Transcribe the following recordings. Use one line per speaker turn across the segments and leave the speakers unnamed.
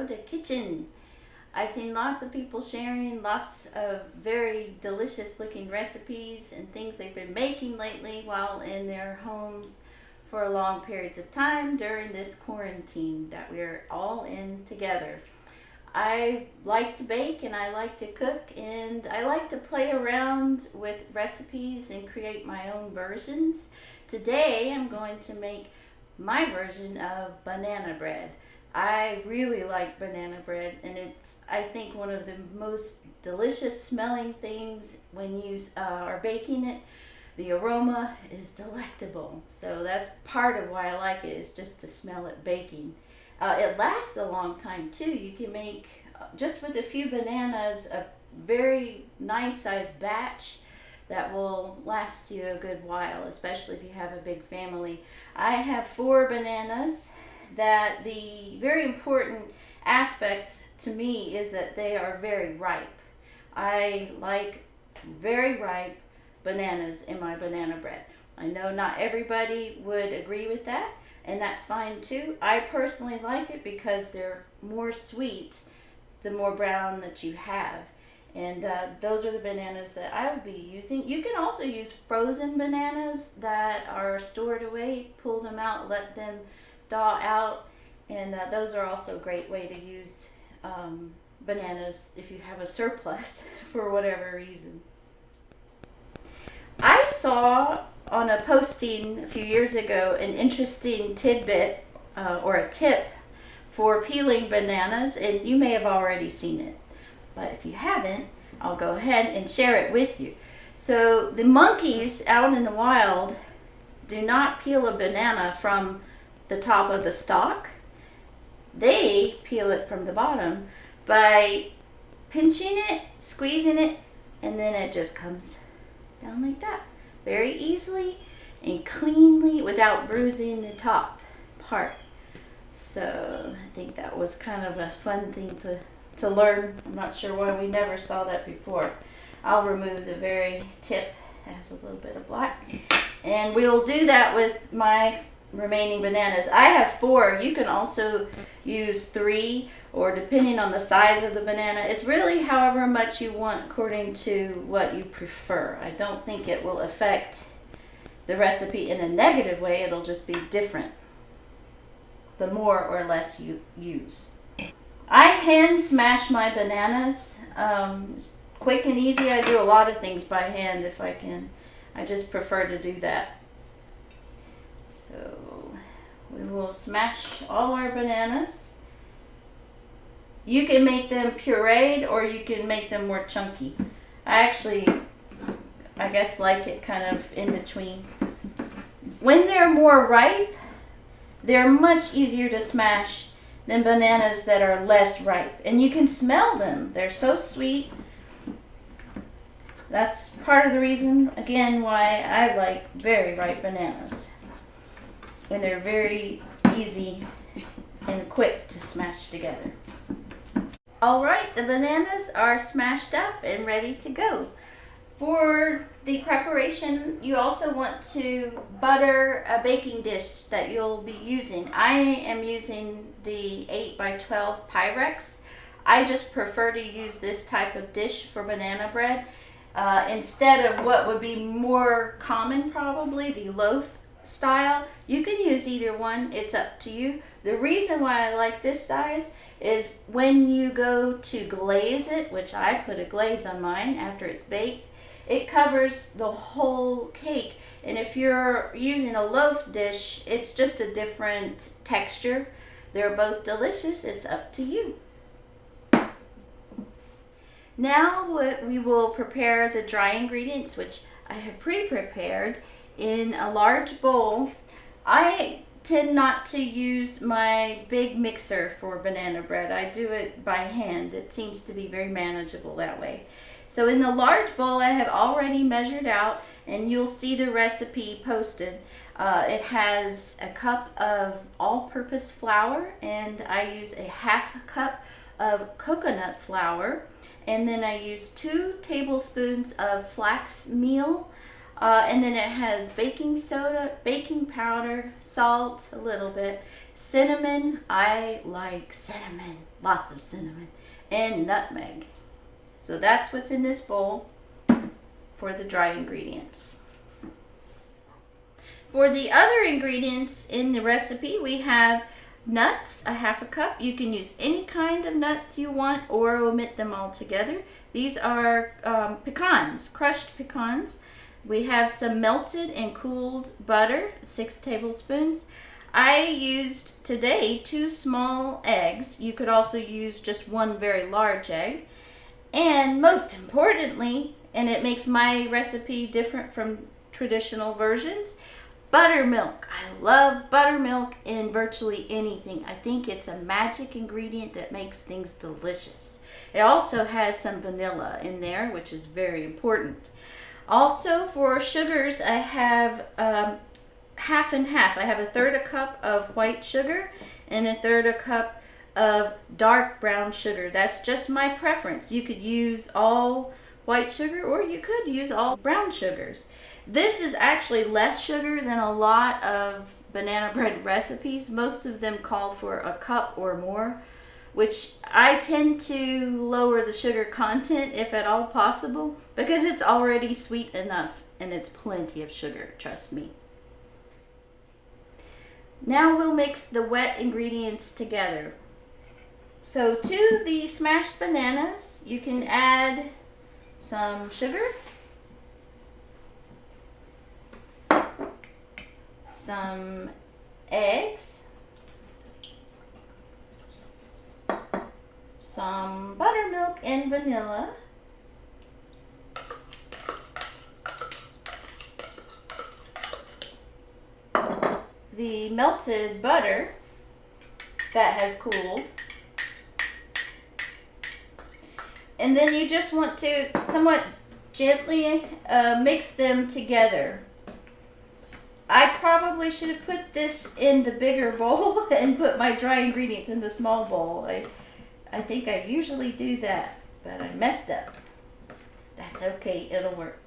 soda kitchen. I've seen lots of people sharing lots of very delicious looking recipes and things they've been making lately while in their homes for long periods of time during this quarantine that we're all in together. I like to bake and I like to cook and I like to play around with recipes and create my own versions. Today I'm going to make my version of banana bread. I really like banana bread, and it's, I think, one of the most delicious smelling things when you are baking it. The aroma is delectable, so that's part of why I like it, is just to smell it baking. It lasts a long time too. You can make, just with a few bananas, a very nice sized batch that will last you a good while, especially if you have a big family. I have 4 bananas. That the very important aspect to me is that they are very ripe. I like very ripe bananas in my banana bread. I know not everybody would agree with that, and that's fine too. I personally like it because they're more sweet the more brown that you have. And those are the bananas that I would be using. You can also use frozen bananas that are stored away. Pull them out, let them thaw out, and those are also a great way to use bananas if you have a surplus for whatever reason. I saw on a posting a few years ago an interesting tidbit or a tip for peeling bananas, and you may have already seen it, but if you haven't, I'll go ahead and share it with you. So the monkeys out in the wild do not peel a banana from the top of the stalk. They peel it from the bottom by pinching it, squeezing it, and then it just comes down like that, very easily and cleanly without bruising the top part. So I think that was kind of a fun thing to learn. I'm not sure why we never saw that before. I'll remove the very tip, it has a little bit of black, and we'll do that with my remaining bananas. I have 4. You can also use 3, or depending on the size of the banana. It's really however much you want according to what you prefer. I don't think it will affect the recipe in a negative way. It'll just be different the more or less you use. I hand smash my bananas. Quick and easy. I do a lot of things by hand if I can. I just prefer to do that. So we will smash all our bananas. You can make them pureed or you can make them more chunky. I guess like it kind of in between. When they're more ripe, they're much easier to smash than bananas that are less ripe. And you can smell them. They're so sweet. That's part of the reason, again, why I like very ripe bananas. And they're very easy and quick to smash together. Alright, the bananas are smashed up and ready to go. For the preparation, you also want to butter a baking dish that you'll be using. I am using the 8x12 Pyrex. I just prefer to use this type of dish for banana bread instead of what would be more common, probably the loaf style. You can use either one, it's up to you. The reason why I like this size is when you go to glaze it, which I put a glaze on mine after it's baked, it covers the whole cake. And if you're using a loaf dish, it's just a different texture. They're both delicious, it's up to you. Now we will prepare the dry ingredients, which I have pre-prepared in a large bowl. I tend not to use my big mixer for banana bread. I do it by hand. It seems to be very manageable that way. So in the large bowl I have already measured out, and you'll see the recipe posted. It has a cup of all-purpose flour, and I use a half cup of coconut flour, and then I use 2 tablespoons of flax meal, and then it has baking soda, baking powder, salt a little bit, cinnamon. I like cinnamon. lots of cinnamon, and nutmeg. So that's what's in this bowl for the dry ingredients. For the other ingredients in the recipe, we have nuts, a half a cup. You can use any kind of nuts you want or omit them altogether. These are pecans, crushed pecans. We have some melted and cooled butter, 6 tablespoons. I used today 2 small eggs. You could also use just 1 very large egg. And most importantly, and it makes my recipe different from traditional versions, buttermilk. I love buttermilk in virtually anything. I think it's a magic ingredient that makes things delicious. It also has some vanilla in there, which is very important. Also for sugars, I have half and half. I have 1/3 a cup of white sugar and 1/3 a cup of dark brown sugar. That's just my preference. You could use all white sugar or you could use all brown sugars. This is actually less sugar than a lot of banana bread recipes. Most of them call for a cup or more, which I tend to lower the sugar content if at all possible because it's already sweet enough and it's plenty of sugar, trust me. Now we'll mix the wet ingredients together. So to the smashed bananas, you can add some sugar, some eggs, some buttermilk and vanilla, the melted butter that has cooled, and then you just want to somewhat gently mix them together. I probably should have put this in the bigger bowl and put my dry ingredients in the small bowl. I think I usually do that, but I messed up. That's okay, it'll work.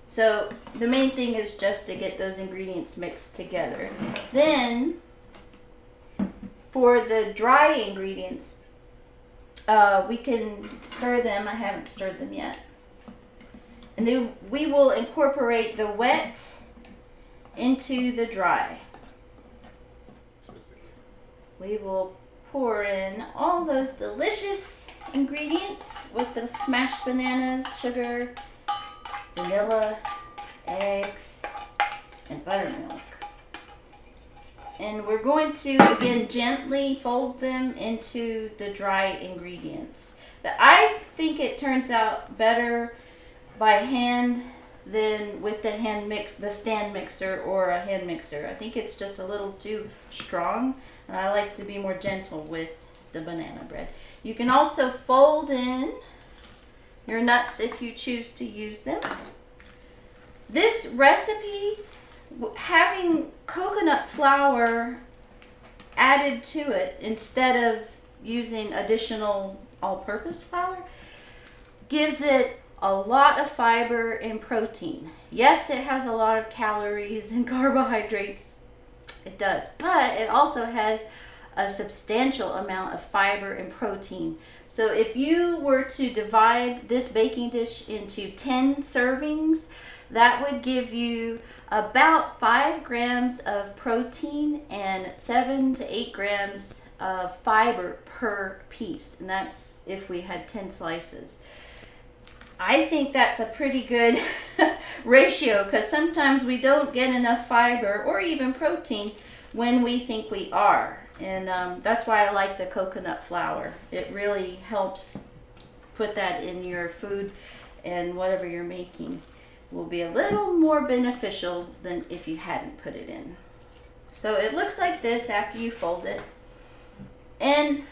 So the main thing is just to get those ingredients mixed together. Then for the dry ingredients, we can stir them. I haven't stirred them yet. And then we will incorporate the wet into the dry. We will pour in all those delicious ingredients with the smashed bananas, sugar, vanilla, eggs, and buttermilk. And we're going to, again, gently fold them into the dry ingredients. I think it turns out better by hand than with the the stand mixer or a hand mixer. I think it's just a little too strong, and I like to be more gentle with the banana bread. You can also fold in your nuts if you choose to use them. This recipe, having coconut flour added to it instead of using additional all-purpose flour, gives it a lot of fiber and protein. Yes, it has a lot of calories and carbohydrates. It does, but it also has a substantial amount of fiber and protein. So if you were to divide this baking dish into 10 servings, that would give you about 5 grams of protein and 7 to 8 grams of fiber per piece. And that's if we had 10 slices. I think that's a pretty good ratio, because sometimes we don't get enough fiber or even protein when we think we are. And that's why I like the coconut flour. It really helps put that in your food, and whatever you're making will be a little more beneficial than if you hadn't put it in. So it looks like this after you fold it. And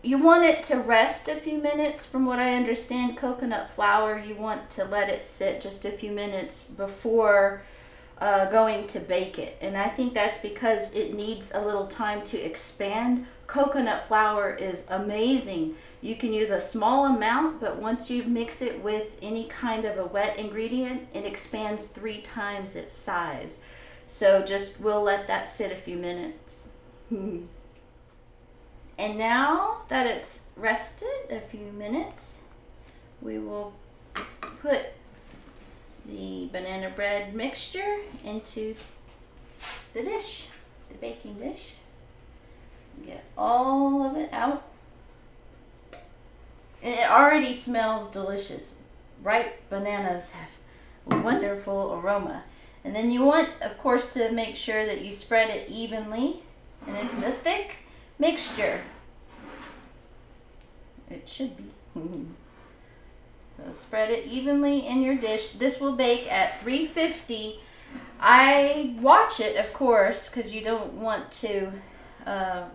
you want it to rest a few minutes. From what I understand, coconut flour, you want to let it sit just a few minutes before going to bake it. And I think that's because it needs a little time to expand. Coconut flour is amazing. You can use a small amount, but once you mix it with any kind of a wet ingredient, it expands 3 times its size. So we'll let that sit a few minutes. And now that it's rested a few minutes, we will put the banana bread mixture into the dish, the baking dish. Get all of it out. And it already smells delicious. Ripe bananas have a wonderful aroma. And then you want, of course, to make sure that you spread it evenly. And it's a thick mixture. It should be. So spread it evenly in your dish. This will bake at 350. I watch it, of course, because you don't want to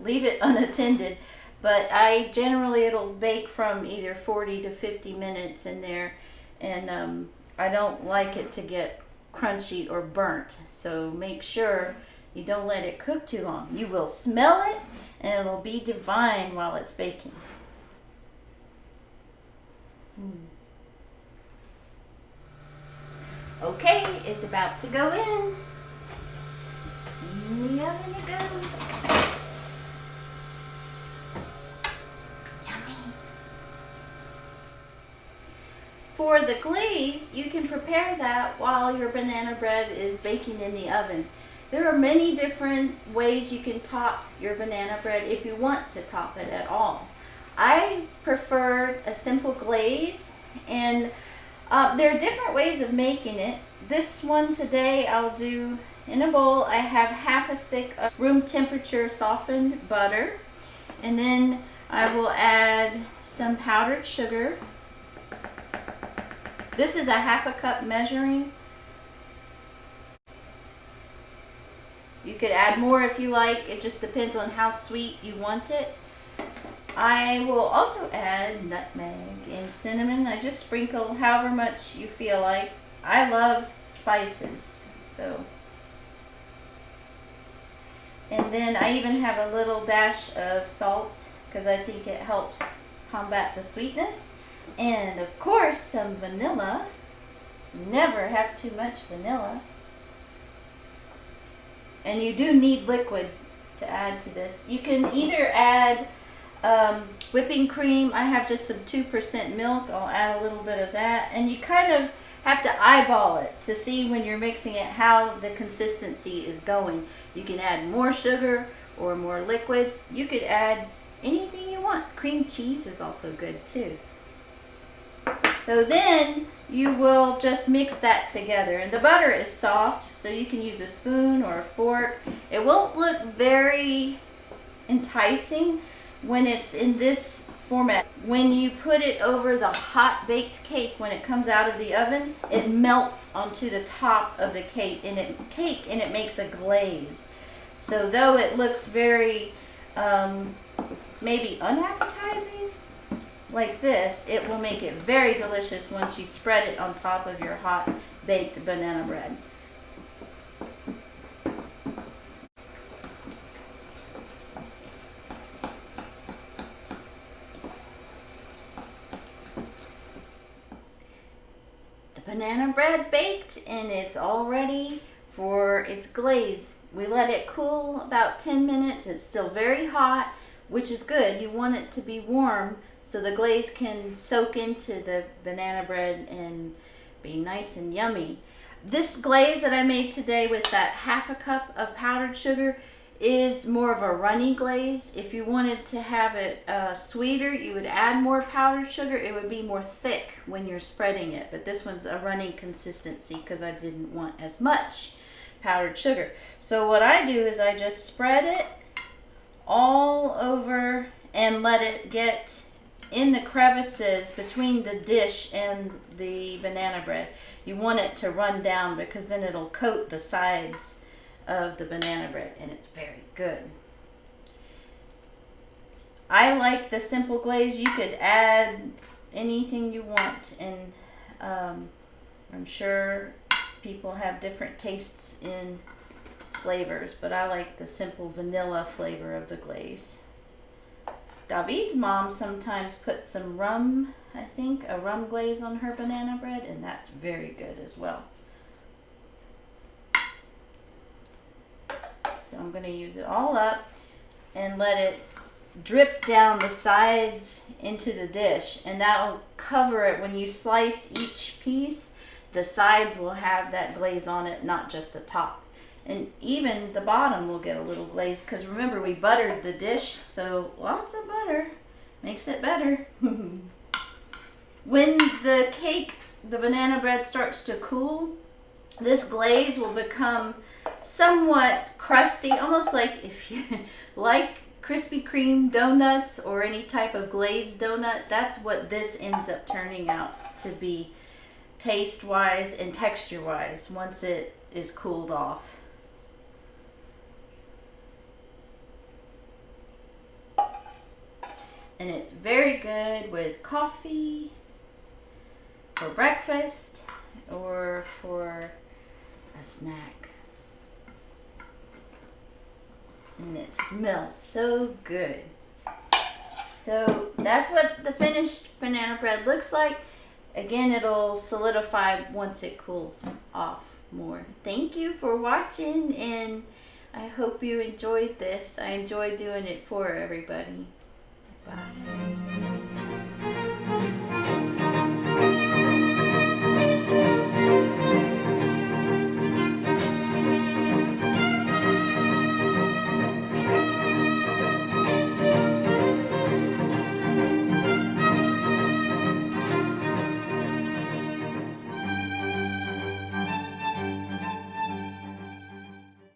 leave it unattended. But it'll bake from either 40 to 50 minutes in there. And I don't like it to get crunchy or burnt. So make sure you don't let it cook too long. You will smell it and it'll be divine while it's baking. Okay, it's about to go in. In the oven it goes. Yummy. For the glaze, you can prepare that while your banana bread is baking in the oven. There are many different ways you can top your banana bread if you want to top it at all. I prefer a simple glaze, and there are different ways of making it. This one today I'll do in a bowl. I have half a stick of room temperature softened butter, and then I will add some powdered sugar. This is a half a cup measuring. You could add more if you like. It just depends on how sweet you want it. I will also add nutmeg and cinnamon. I just sprinkle however much you feel like. I love spices, so. And then I even have a little dash of salt because I think it helps combat the sweetness. And of course, some vanilla. Never have too much vanilla. And you do need liquid to add to this. You can either add whipping cream. I have just some 2% milk. I'll add a little bit of that. And you kind of have to eyeball it to see when you're mixing it how the consistency is going. You can add more sugar or more liquids. You could add anything you want. Cream cheese is also good too. So then you will just mix that together. And the butter is soft, so you can use a spoon or a fork. It won't look very enticing when it's in this format. When you put it over the hot baked cake, when it comes out of the oven, it melts onto the top of the cake and it makes a glaze. So though it looks very maybe unappetizing like this, it will make it very delicious once you spread it on top of your hot baked banana bread. Banana bread baked, and it's all ready for its glaze. We let it cool about 10 minutes. It's still very hot, which is good. You want it to be warm so the glaze can soak into the banana bread and be nice and yummy. This glaze that I made today with that half a cup of powdered sugar is more of a runny glaze. If you wanted to have it sweeter, you would add more powdered sugar. It would be more thick when you're spreading it, but this one's a runny consistency because I didn't want as much powdered sugar. So what I do is I just spread it all over and let it get in the crevices between the dish and the banana bread. You want it to run down because then it'll coat the sides of the banana bread, and it's very good. I like the simple glaze. You could add anything you want, and I'm sure people have different tastes in flavors, but I like the simple vanilla flavor of the glaze. David's mom sometimes puts some rum, I think, a rum glaze on her banana bread, and that's very good as well. So I'm going to use it all up and let it drip down the sides into the dish, and that'll cover it. When you slice each piece, the sides will have that glaze on it, not just the top. And even the bottom will get a little glaze, because remember, we buttered the dish, so lots of butter makes it better. When the cake, the banana bread, starts to cool, this glaze will become somewhat crusty, almost like if you like Krispy Kreme donuts or any type of glazed donut. That's what this ends up turning out to be, taste wise and texture wise, once it is cooled off. And it's very good with coffee, for breakfast, or for a snack. And it smells so good. So that's what the finished banana bread looks like. Again, it'll solidify once it cools off more. Thank you for watching, and I hope you enjoyed this. I enjoy doing it for everybody. Bye.